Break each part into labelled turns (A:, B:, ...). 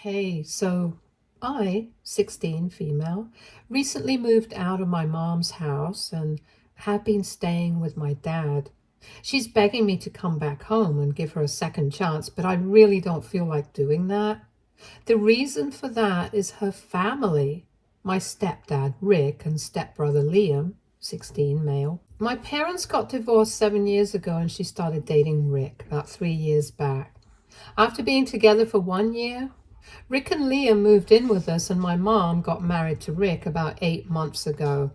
A: Hey, so I, 16 female, recently moved out of my mom's house and have been staying with my dad. She's begging me to come back home and give her a second chance, but I really don't feel like doing that. The reason for that is her family, my stepdad Rick and stepbrother Liam, 16 male. My parents got divorced 7 years ago and she started dating Rick about 3 years back. After being together for 1 year, Rick and Liam moved in with us, and my mom got married to Rick about 8 months ago.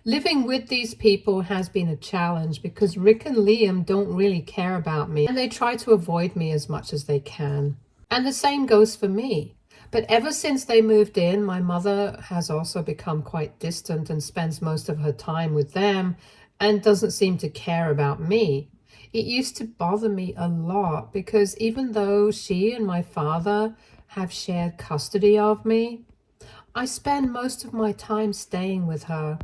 A: Living with these people has been a challenge because Rick and Liam don't really care about me and they try to avoid me as much as they can. And the same goes for me. But ever since they moved in, my mother has also become quite distant and spends most of her time with them and doesn't seem to care about me. It used to bother me a lot because even though she and my father have shared custody of me, I spend most of my time staying with her.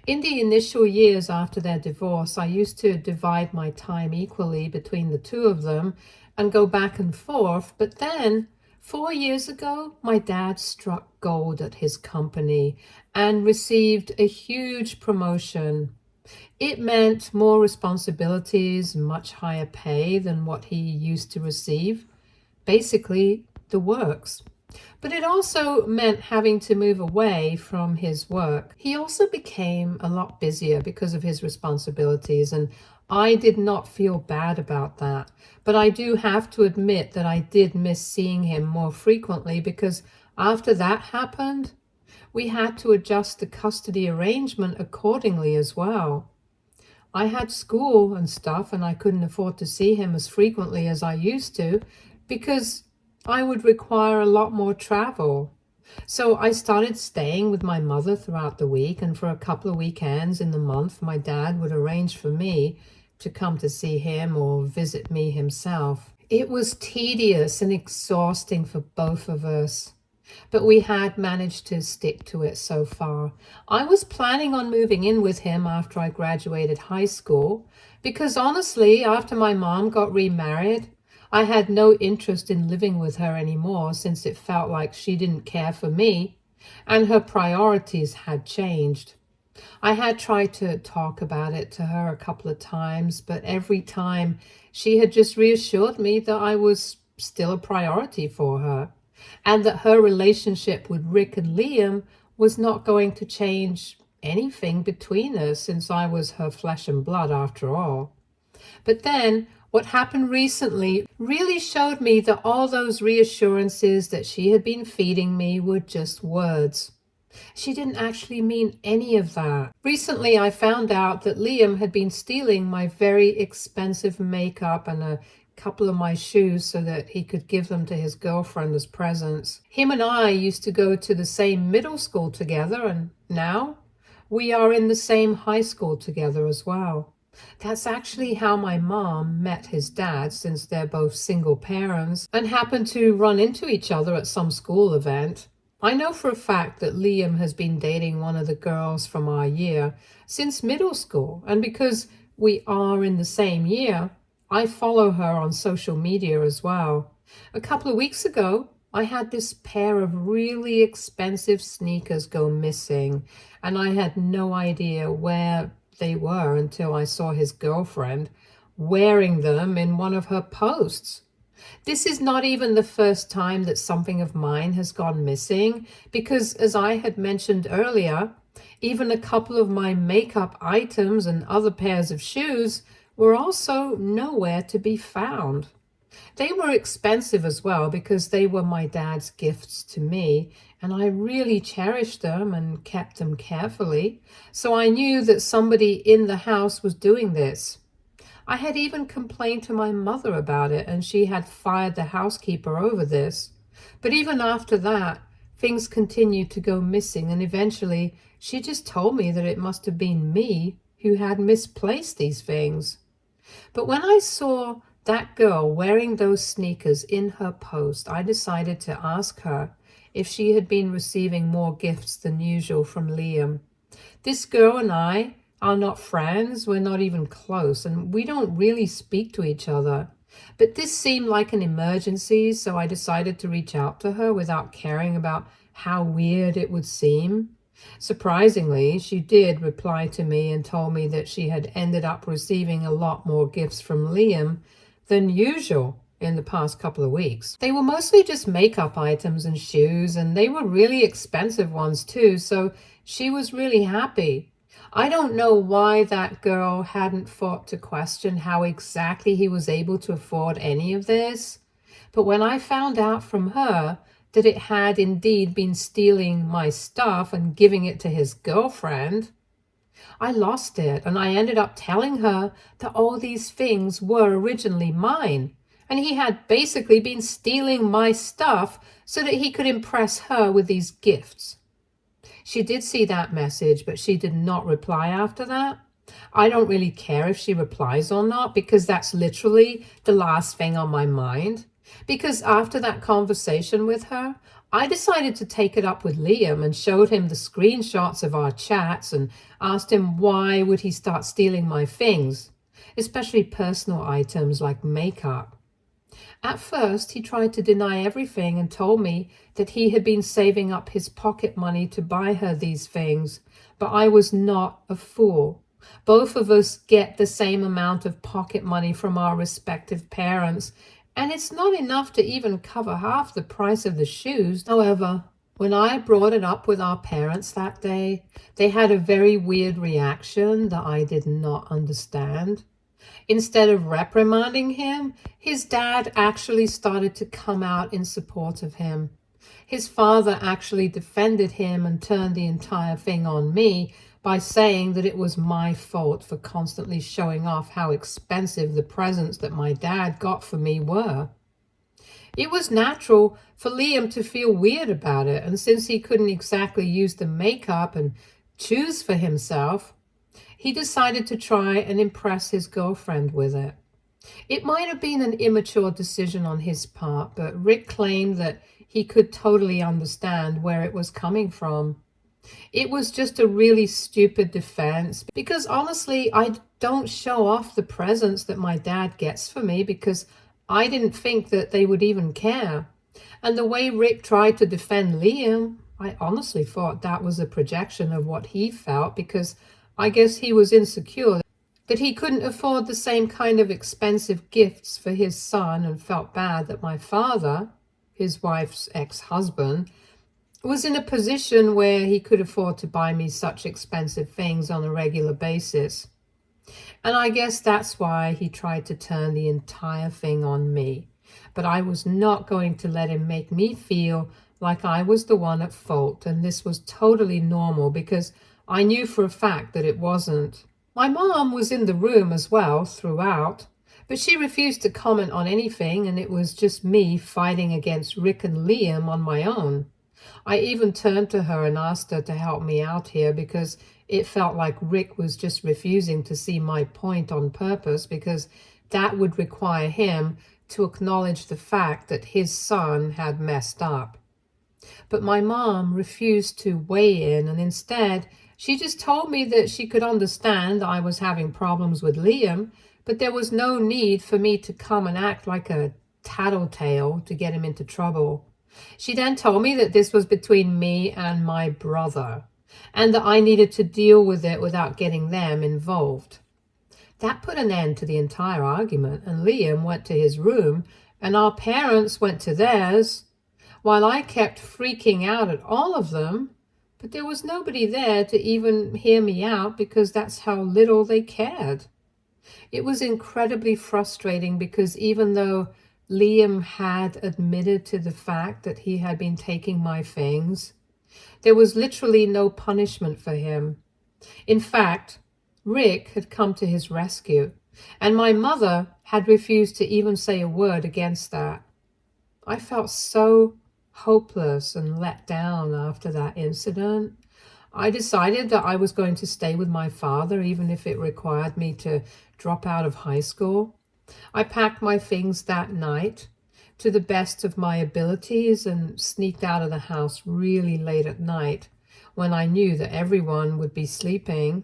A: In the initial years after their divorce, I used to divide my time equally between the two of them and go back and forth. But then, 4 years ago, my dad struck gold at his company and received a huge promotion. It meant more responsibilities, much higher pay than what he used to receive. Basically, the works. But it also meant having to move away from his work. He also became a lot busier because of his responsibilities, and I did not feel bad about that. But I do have to admit that I did miss seeing him more frequently because after that happened, we had to adjust the custody arrangement accordingly as well. I had school and stuff, and I couldn't afford to see him as frequently as I used to because I would require a lot more travel. So I started staying with my mother throughout the week, and for a couple of weekends in the month, my dad would arrange for me to come to see him or visit me himself. It was tedious and exhausting for both of us, but we had managed to stick to it so far. I was planning on moving in with him after I graduated high school because honestly, after my mom got remarried, I had no interest in living with her anymore since it felt like she didn't care for me and her priorities had changed. I had tried to talk about it to her a couple of times, but every time she had just reassured me that I was still a priority for her and that her relationship with Rick and Liam was not going to change anything between us since I was her flesh and blood after all. But then what happened recently really showed me that all those reassurances that she had been feeding me were just words. She didn't actually mean any of that. Recently, I found out that Liam had been stealing my very expensive makeup and a couple of my shoes so that he could give them to his girlfriend as presents. Him and I used to go to the same middle school together, and now we are in the same high school together as well. That's actually how my mom met his dad, since they're both single parents and happened to run into each other at some school event. I know for a fact that Liam has been dating one of the girls from our year since middle school, and because we are in the same year, I follow her on social media as well. A couple of weeks ago, I had this pair of really expensive sneakers go missing, and I had no idea where they were until I saw his girlfriend wearing them in one of her posts. This is not even the first time that something of mine has gone missing, because as I had mentioned earlier, even a couple of my makeup items and other pairs of shoes were also nowhere to be found. They were expensive as well because they were my dad's gifts to me, and I really cherished them and kept them carefully, so I knew that somebody in the house was doing this. I had even complained to my mother about it, and she had fired the housekeeper over this. But even after that, things continued to go missing, and eventually she just told me that it must have been me who had misplaced these things. But when I saw that girl wearing those sneakers in her post, I decided to ask her if she had been receiving more gifts than usual from Liam. This girl and I are not friends, we're not even close, and we don't really speak to each other. But this seemed like an emergency, so I decided to reach out to her without caring about how weird it would seem. Surprisingly, she did reply to me and told me that she had ended up receiving a lot more gifts from Liam than usual in the past couple of weeks. They were mostly just makeup items and shoes, and they were really expensive ones too, so she was really happy. I don't know why that girl hadn't thought to question how exactly he was able to afford any of this, but when I found out from her that it had indeed been stealing my stuff and giving it to his girlfriend, I lost it, and I ended up telling her that all these things were originally mine, and he had basically been stealing my stuff so that he could impress her with these gifts. She did see that message, but she did not reply after that. I don't really care if she replies or not, because that's literally the last thing on my mind. Because after that conversation with her, I decided to take it up with Liam and showed him the screenshots of our chats and asked him why would he start stealing my things, especially personal items like makeup. At first, he tried to deny everything and told me that he had been saving up his pocket money to buy her these things, but I was not a fool. Both of us get the same amount of pocket money from our respective parents, and it's not enough to even cover half the price of the shoes. However, when I brought it up with our parents that day, they had a very weird reaction that I did not understand. Instead of reprimanding him, his dad actually started to come out in support of him. His father actually defended him and turned the entire thing on me by saying that it was my fault for constantly showing off how expensive the presents that my dad got for me were. It was natural for Liam to feel weird about it, and since he couldn't exactly use the makeup and choose for himself, he decided to try and impress his girlfriend with it. It might have been an immature decision on his part, but Rick claimed that he could totally understand where it was coming from. It was just a really stupid defense, because honestly, I don't show off the presents that my dad gets for me because I didn't think that they would even care. And the way Rick tried to defend Liam, I honestly thought that was a projection of what he felt, because I guess he was insecure that he couldn't afford the same kind of expensive gifts for his son, and felt bad that my father, his wife's ex-husband, was in a position where he could afford to buy me such expensive things on a regular basis. And I guess that's why he tried to turn the entire thing on me. But I was not going to let him make me feel like I was the one at fault, and this was totally normal because I knew for a fact that it wasn't. My mom was in the room as well throughout, but she refused to comment on anything, and it was just me fighting against Rick and Liam on my own. I even turned to her and asked her to help me out here, because it felt like Rick was just refusing to see my point on purpose, because that would require him to acknowledge the fact that his son had messed up. But my mom refused to weigh in, and instead she just told me that she could understand I was having problems with Liam, but there was no need for me to come and act like a tattletale to get him into trouble. She then told me that this was between me and my brother, and that I needed to deal with it without getting them involved. That put an end to the entire argument, and Liam went to his room, and our parents went to theirs, while I kept freaking out at all of them, but there was nobody there to even hear me out, because that's how little they cared. It was incredibly frustrating, because even though Liam had admitted to the fact that he had been taking my things, there was literally no punishment for him. In fact, Rick had come to his rescue, and my mother had refused to even say a word against that. I felt so hopeless and let down after that incident. I decided that I was going to stay with my father, even if it required me to drop out of high school. I packed my things that night to the best of my abilities and sneaked out of the house really late at night when I knew that everyone would be sleeping.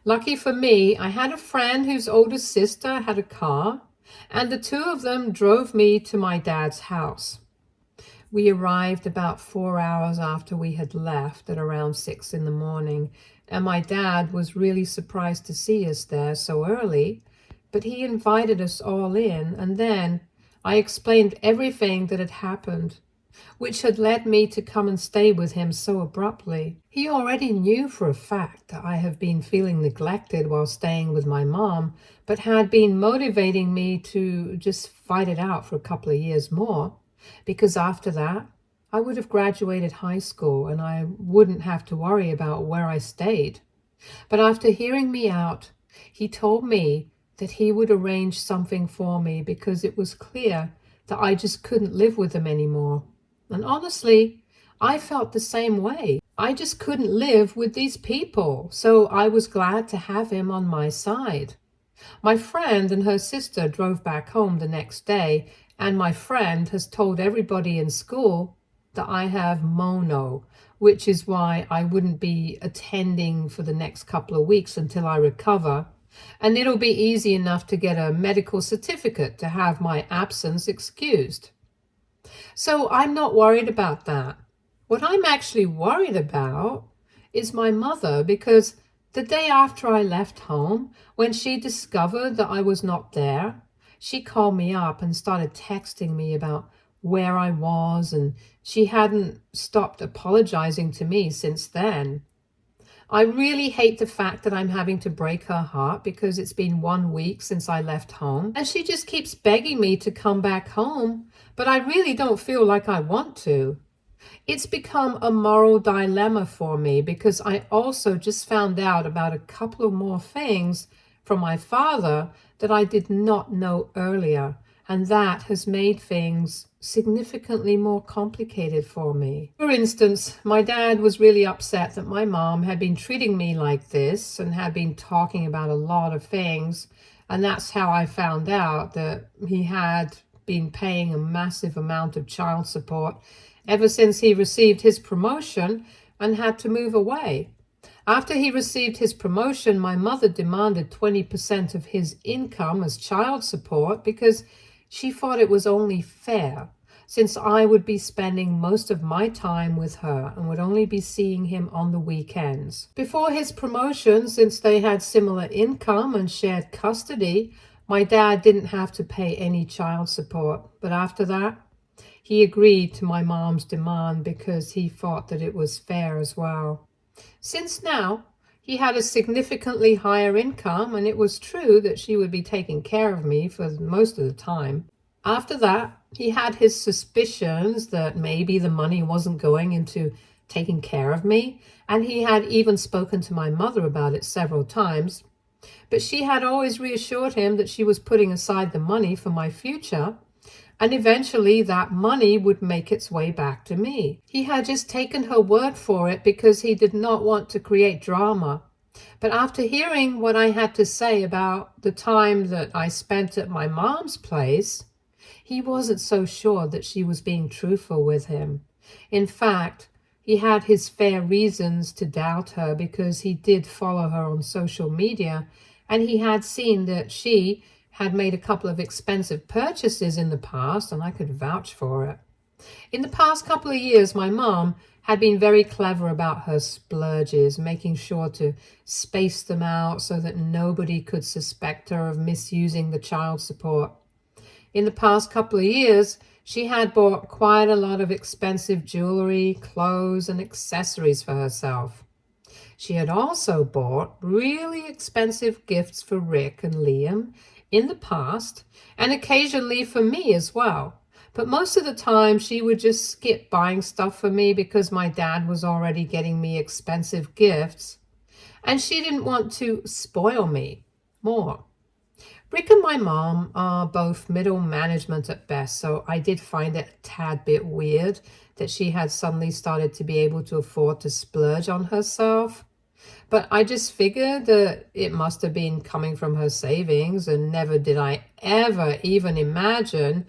A: Lucky for me, I had a friend whose older sister had a car, and the two of them drove me to my dad's house. We arrived about 4 hours after we had left at around 6 in the morning, and my dad was really surprised to see us there so early, but he invited us all in, and then I explained everything that had happened, which had led me to come and stay with him so abruptly. He already knew for a fact that I have been feeling neglected while staying with my mom, but had been motivating me to just fight it out for a couple of years more, because after that, I would have graduated high school and I wouldn't have to worry about where I stayed. But after hearing me out, he told me that he would arrange something for me because it was clear that I just couldn't live with him anymore. And honestly, I felt the same way. I just couldn't live with these people, so I was glad to have him on my side. My friend and her sister drove back home the next day, and my friend has told everybody in school that I have mono, which is why I wouldn't be attending for the next couple of weeks until I recover. And it'll be easy enough to get a medical certificate to have my absence excused. So I'm not worried about that. What I'm actually worried about is my mother, because the day after I left home, when she discovered that I was not there, she called me up and started texting me about where I was, and she hadn't stopped apologizing to me since then. I really hate the fact that I'm having to break her heart because it's been 1 week since I left home, and she just keeps begging me to come back home, but I really don't feel like I want to. It's become a moral dilemma for me because I also just found out about a couple of more things from my father that I did not know earlier, and that has made things significantly more complicated for me. For instance, my dad was really upset that my mom had been treating me like this and had been talking about a lot of things, and that's how I found out that he had been paying a massive amount of child support ever since he received his promotion and had to move away. After he received his promotion, my mother demanded 20% of his income as child support because she thought it was only fair, since I would be spending most of my time with her and would only be seeing him on the weekends. Before his promotion, since they had similar income and shared custody, my dad didn't have to pay any child support. But after that, he agreed to my mom's demand because he thought that it was fair as well. Since now, he had a significantly higher income, and it was true that she would be taking care of me for most of the time. After that, he had his suspicions that maybe the money wasn't going into taking care of me, and he had even spoken to my mother about it several times. But she had always reassured him that she was putting aside the money for my future, and eventually that money would make its way back to me. He had just taken her word for it because he did not want to create drama. But after hearing what I had to say about the time that I spent at my mom's place, he wasn't so sure that she was being truthful with him. In fact, he had his fair reasons to doubt her because he did follow her on social media, and he had seen that she had made a couple of expensive purchases in the past, and I could vouch for it. In the past couple of years, my mom had been very clever about her splurges, making sure to space them out so that nobody could suspect her of misusing the child support. In the past couple of years, she had bought quite a lot of expensive jewelry, clothes, and accessories for herself. She had also bought really expensive gifts for Rick and Liam in the past, and occasionally for me as well. But most of the time, she would just skip buying stuff for me because my dad was already getting me expensive gifts, and she didn't want to spoil me more. Rick and my mom are both middle management at best, so I did find it a tad bit weird that she had suddenly started to be able to afford to splurge on herself. But I just figured that it must have been coming from her savings, and never did I ever even imagine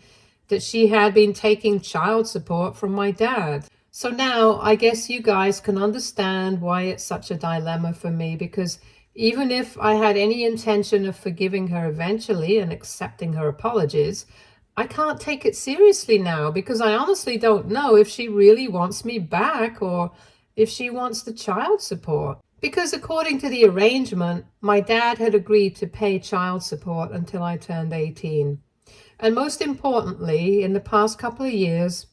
A: that she had been taking child support from my dad. So now I guess you guys can understand why it's such a dilemma for me, because Even if I had any intention of forgiving her eventually and accepting her apologies, I can't take it seriously now because I honestly don't know if she really wants me back or if she wants the child support. Because according to the arrangement, my dad had agreed to pay child support until I turned 18. And most importantly, in the past couple of years,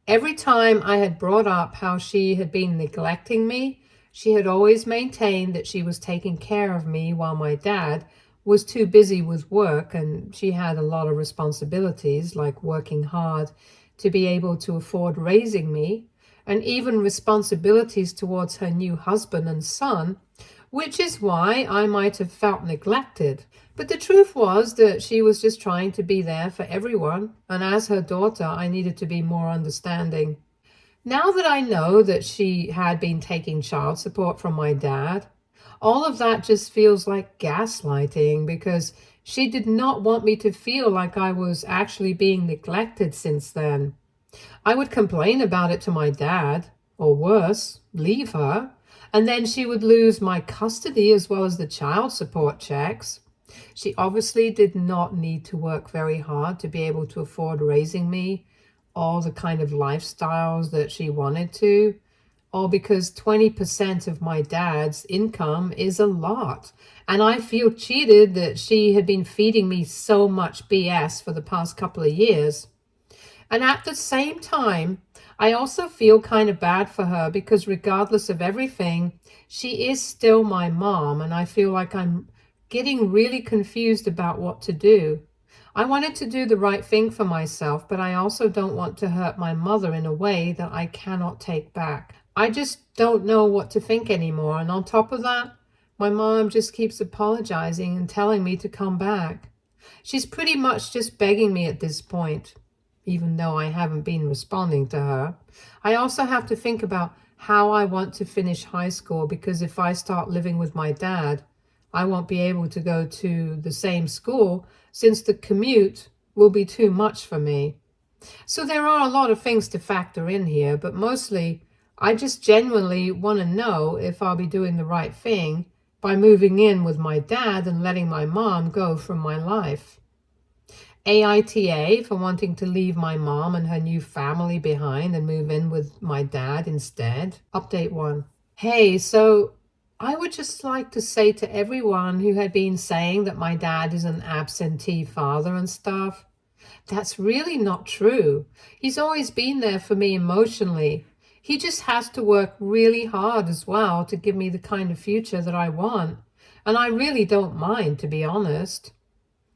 A: every time I had brought up how she had been neglecting me, she had always maintained that she was taking care of me while my dad was too busy with work and she had a lot of responsibilities, like working hard to be able to afford raising me, and even responsibilities towards her new husband and son, which is why I might have felt neglected. But the truth was that she was just trying to be there for everyone, and as her daughter, I needed to be more understanding. Now that I know that she had been taking child support from my dad, all of that just feels like gaslighting because she did not want me to feel like I was actually being neglected since then. I would complain about it to my dad, or worse, leave her, and then she would lose my custody as well as the child support checks. She obviously did not need to work very hard to be able to afford raising me, all the kind of lifestyles that she wanted to, all because 20% of my dad's income is a lot. And I feel cheated that she had been feeding me so much BS for the past couple of years. And at the same time, I also feel kind of bad for her because regardless of everything, she is still my mom, and I feel like I'm getting really confused about what to do. I wanted to do the right thing for myself, but I also don't want to hurt my mother in a way that I cannot take back. I just don't know what to think anymore, and on top of that, my mom just keeps apologizing and telling me to come back. She's pretty much just begging me at this point, even though I haven't been responding to her. I also have to think about how I want to finish high school because if I start living with my dad, I won't be able to go to the same school since the commute will be too much for me. So there are a lot of things to factor in here, but mostly I just genuinely want to know if I'll be doing the right thing by moving in with my dad and letting my mom go from my life. AITA for wanting to leave my mom and her new family behind and move in with my dad instead. Update 1. Hey, so I would just like to say to everyone who had been saying that my dad is an absentee father and stuff, that's really not true. He's always been there for me emotionally. He just has to work really hard as well to give me the kind of future that I want. And I really don't mind, to be honest.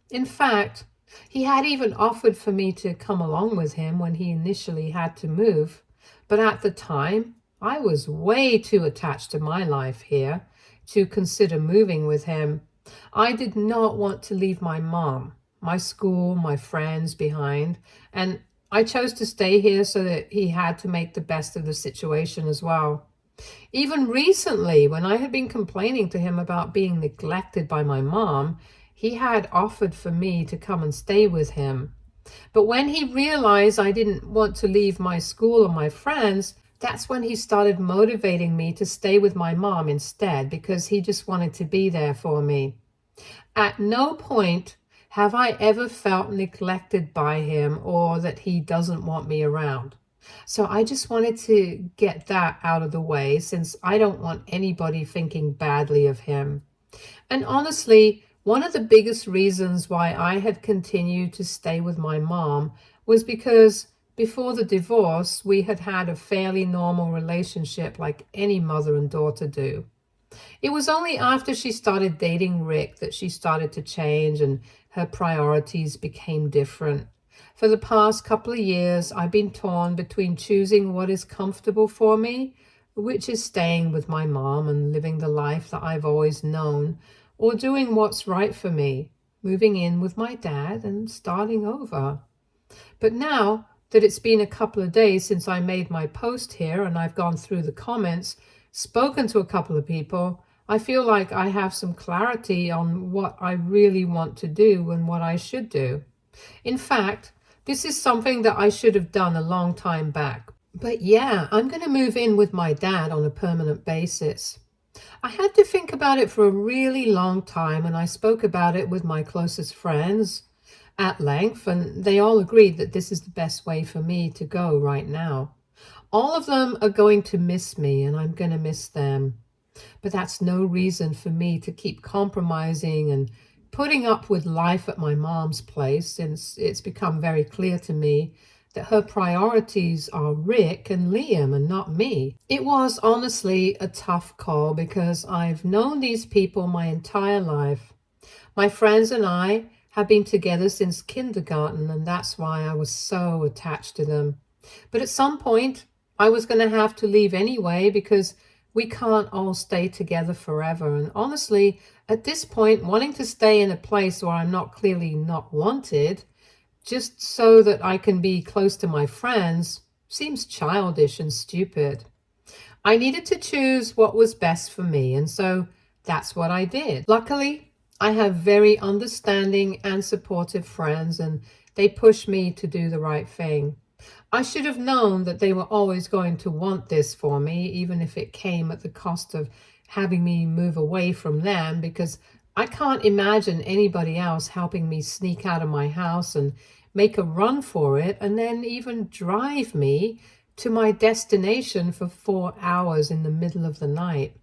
A: In fact, he had even offered for me to come along with him when he initially had to move, but at the time, I was way too attached to my life here to consider moving with him. I did not want to leave my mom, my school, my friends behind, and I chose to stay here so that he had to make the best of the situation as well. Even recently, when I had been complaining to him about being neglected by my mom, he had offered for me to come and stay with him. But when he realized I didn't want to leave my school or my friends, that's when he started motivating me to stay with my mom instead because he just wanted to be there for me. At no point have I ever felt neglected by him or that he doesn't want me around. So I just wanted to get that out of the way since I don't want anybody thinking badly of him. And honestly, one of the biggest reasons why I had continued to stay with my mom was because before the divorce, we had had a fairly normal relationship like any mother and daughter do. It was only after she started dating Rick that she started to change and her priorities became different. For the past couple of years, I've been torn between choosing what is comfortable for me, which is staying with my mom and living the life that I've always known, or doing what's right for me, moving in with my dad and starting over. But now that it's been a couple of days since I made my post here and I've gone through the comments, spoken to a couple of people, I feel like I have some clarity on what I really want to do and what I should do. In fact, this is something that I should have done a long time back. But yeah, I'm going to move in with my dad on a permanent basis. I had to think about it for a really long time, and I spoke about it with my closest friends at length, and they all agreed that this is the best way for me to go right now. All of them are going to miss me, and I'm going to miss them. But that's no reason for me to keep compromising and putting up with life at my mom's place, since it's become very clear to me that her priorities are Rick and Liam and not me. It was honestly a tough call because I've known these people my entire life. My friends and I have been together since kindergarten, and that's why I was so attached to them. But at some point, I was going to have to leave anyway because we can't all stay together forever. And honestly, at this point, wanting to stay in a place where I'm not clearly not wanted, just so that I can be close to my friends, seems childish and stupid. I needed to choose what was best for me, and so that's what I did. Luckily, I have very understanding and supportive friends, and they push me to do the right thing. I should have known that they were always going to want this for me, even if it came at the cost of having me move away from them, because I can't imagine anybody else helping me sneak out of my house and make a run for it, and then even drive me to my destination for 4 hours in the middle of the night.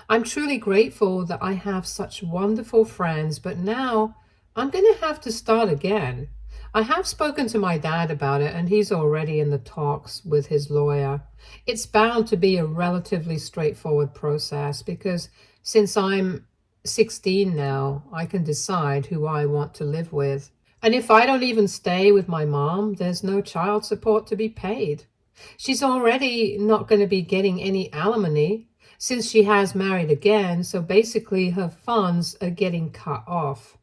A: I'm truly grateful that I have such wonderful friends, but now I'm going to have to start again. I have spoken to my dad about it, and he's already in the talks with his lawyer. It's bound to be a relatively straightforward process because since I'm 16 now, I can decide who I want to live with. And if I don't even stay with my mom, there's no child support to be paid. She's already not going to be getting any alimony since she has married again, so basically her funds are getting cut off.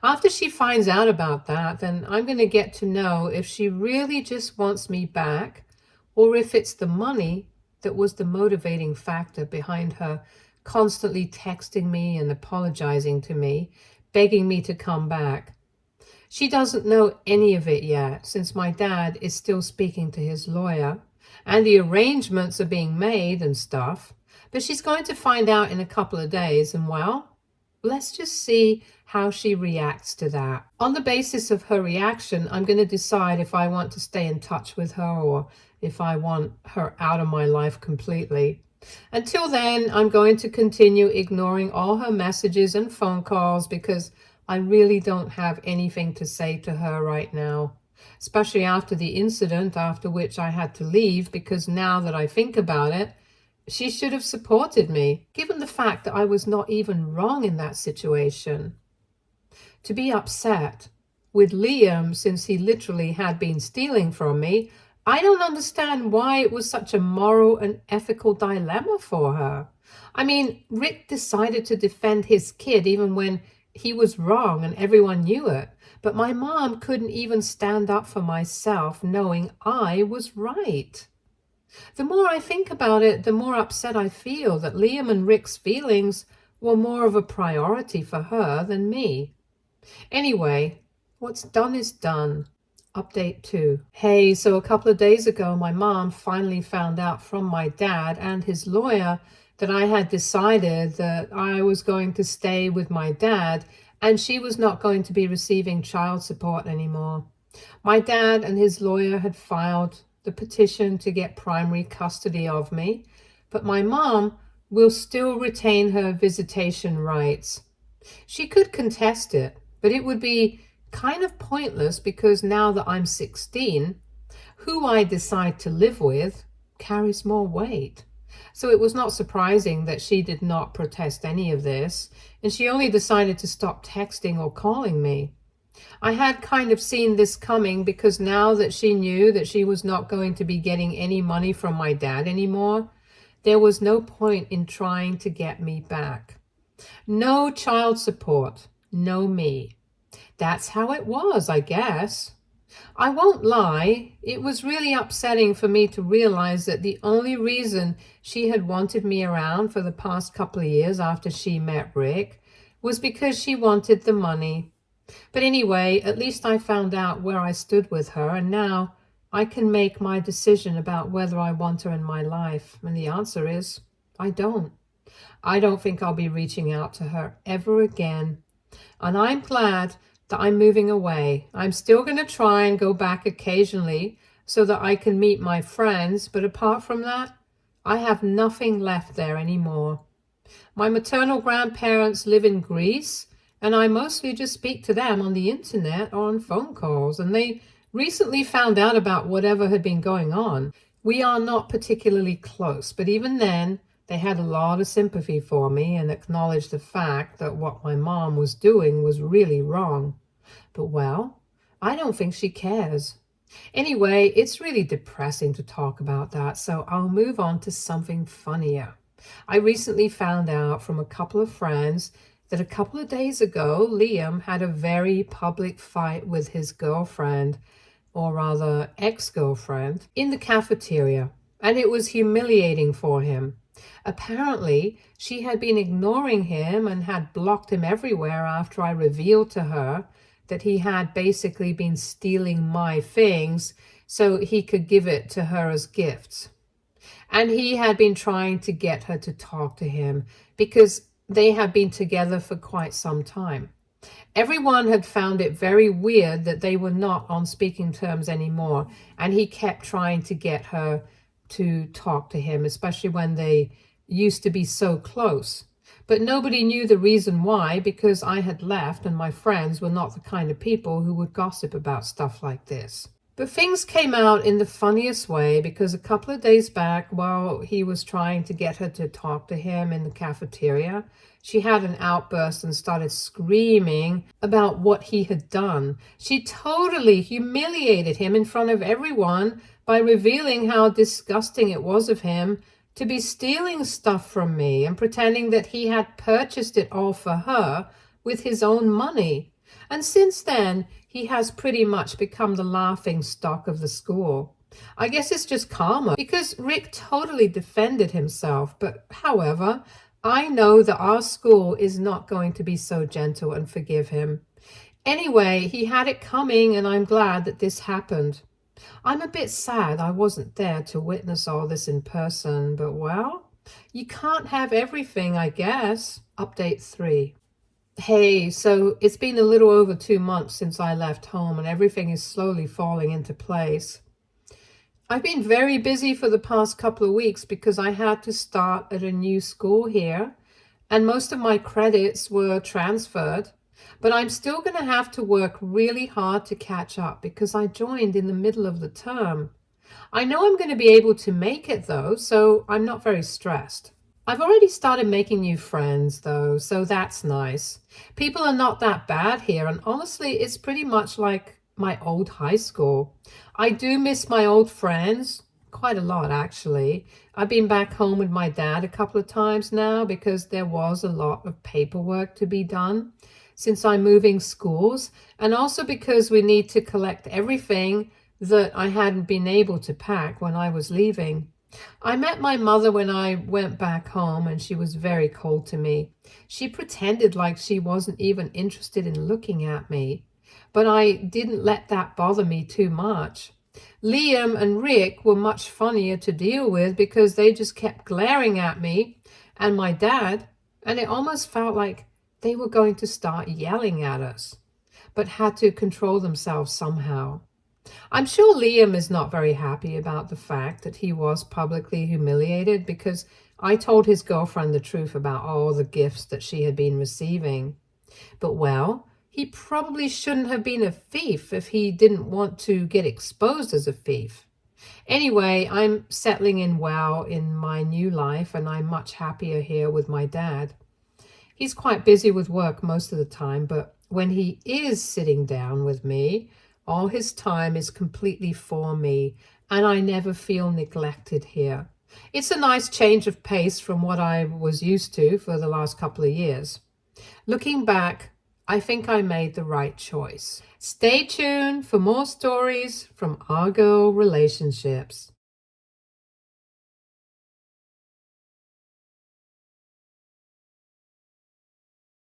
A: After she finds out about that, then I'm going to get to know if she really just wants me back or if it's the money that was the motivating factor behind her constantly texting me and apologizing to me, begging me to come back. She doesn't know any of it yet, since my dad is still speaking to his lawyer and the arrangements are being made and stuff. But she's going to find out in a couple of days, and well, let's just see how she reacts to that. On the basis of her reaction, I'm going to decide if I want to stay in touch with her or if I want her out of my life completely. Until then, I'm going to continue ignoring all her messages and phone calls because I really don't have anything to say to her right now, especially after the incident after which I had to leave, because now that I think about it, she should have supported me, given the fact that I was not even wrong in that situation. To be upset with Liam since he literally had been stealing from me, I don't understand why it was such a moral and ethical dilemma for her. I mean, Rick decided to defend his kid even when he was wrong and everyone knew it. But my mom couldn't even stand up for myself knowing I was right. The more I think about it, the more upset I feel that Liam and Rick's feelings were more of a priority for her than me. Anyway, what's done is done. Update 2. Hey, so a couple of days ago, my mom finally found out from my dad and his lawyer that I had decided that I was going to stay with my dad and she was not going to be receiving child support anymore. My dad and his lawyer had filed the petition to get primary custody of me, but my mom will still retain her visitation rights. She could contest it, but it would be kind of pointless because now that I'm 16, who I decide to live with carries more weight. So it was not surprising that she did not protest any of this, and she only decided to stop texting or calling me. I had kind of seen this coming because now that she knew that she was not going to be getting any money from my dad anymore, there was no point in trying to get me back. No child support, no me. That's how it was, I guess. I won't lie, it was really upsetting for me to realize that the only reason she had wanted me around for the past couple of years after she met Rick was because she wanted the money. But anyway, at least I found out where I stood with her, and now I can make my decision about whether I want her in my life. And the answer is, I don't. I don't think I'll be reaching out to her ever again. And I'm glad that I'm moving away. I'm still going to try and go back occasionally so that I can meet my friends, but apart from that, I have nothing left there anymore. My maternal grandparents live in Greece, and I mostly just speak to them on the internet or on phone calls, and they recently found out about whatever had been going on. We are not particularly close, but even then, they had a lot of sympathy for me and acknowledged the fact that what my mom was doing was really wrong. But well, I don't think she cares. Anyway, it's really depressing to talk about that, so I'll move on to something funnier. I recently found out from a couple of friends that a couple of days ago, Liam had a very public fight with his girlfriend, or rather ex-girlfriend, in the cafeteria, and it was humiliating for him. Apparently, she had been ignoring him and had blocked him everywhere after I revealed to her that he had basically been stealing my things so he could give it to her as gifts. And he had been trying to get her to talk to him because they had been together for quite some time. Everyone had found it very weird that they were not on speaking terms anymore, and he kept trying to get her to talk to him, especially when they used to be so close. But nobody knew the reason why, because I had left and my friends were not the kind of people who would gossip about stuff like this. But things came out in the funniest way because a couple of days back, while he was trying to get her to talk to him in the cafeteria, she had an outburst and started screaming about what he had done. She totally humiliated him in front of everyone by revealing how disgusting it was of him to be stealing stuff from me and pretending that he had purchased it all for her with his own money. And since then, he has pretty much become the laughing stock of the school. I guess it's just karma because Rick totally defended himself. But however, I know that our school is not going to be so gentle and forgive him. Anyway, he had it coming, and I'm glad that this happened. I'm a bit sad I wasn't there to witness all this in person, but well, you can't have everything, I guess. Update 3. Hey, so it's been a little over 2 months since I left home, and everything is slowly falling into place. I've been very busy for the past couple of weeks because I had to start at a new school here, and most of my credits were transferred. But I'm still going to have to work really hard to catch up because I joined in the middle of the term. I know I'm going to be able to make it though, so I'm not very stressed. I've already started making new friends though, so that's nice. People are not that bad here, and honestly, it's pretty much like my old high school. I do miss my old friends, quite a lot actually. I've been back home with my dad a couple of times now because there was a lot of paperwork to be done since I'm moving schools, and also because we need to collect everything that I hadn't been able to pack when I was leaving. I met my mother when I went back home, and she was very cold to me. She pretended like she wasn't even interested in looking at me, but I didn't let that bother me too much. Liam and Rick were much funnier to deal with because they just kept glaring at me and my dad, and it almost felt like they were going to start yelling at us, but had to control themselves somehow. I'm sure Liam is not very happy about the fact that he was publicly humiliated because I told his girlfriend the truth about all the gifts that she had been receiving. But well, he probably shouldn't have been a thief if he didn't want to get exposed as a thief. Anyway, I'm settling in well in my new life, and I'm much happier here with my dad. He's quite busy with work most of the time, but when he is sitting down with me, all his time is completely for me, and I never feel neglected here. It's a nice change of pace from what I was used to for the last couple of years. Looking back, I think I made the right choice. Stay tuned for more stories from our girl relationships.